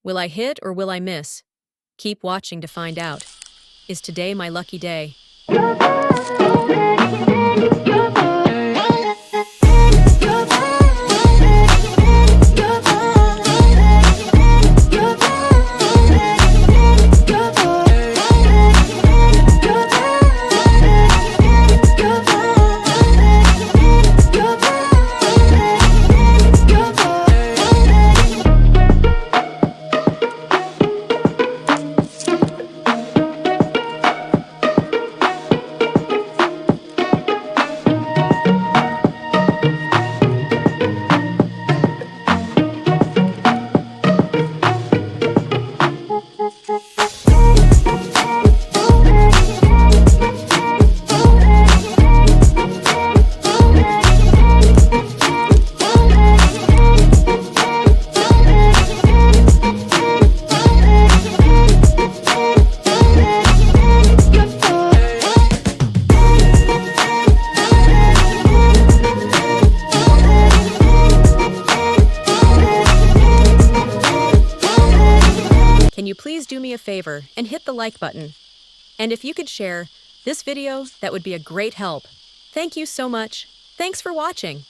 Will I hit or will I miss? Keep watching to find out. Is today my lucky day? Can you please do me a favor and hit the like button? And if you could share this video, that would be a great help. Thank you so much. Thanks for watching.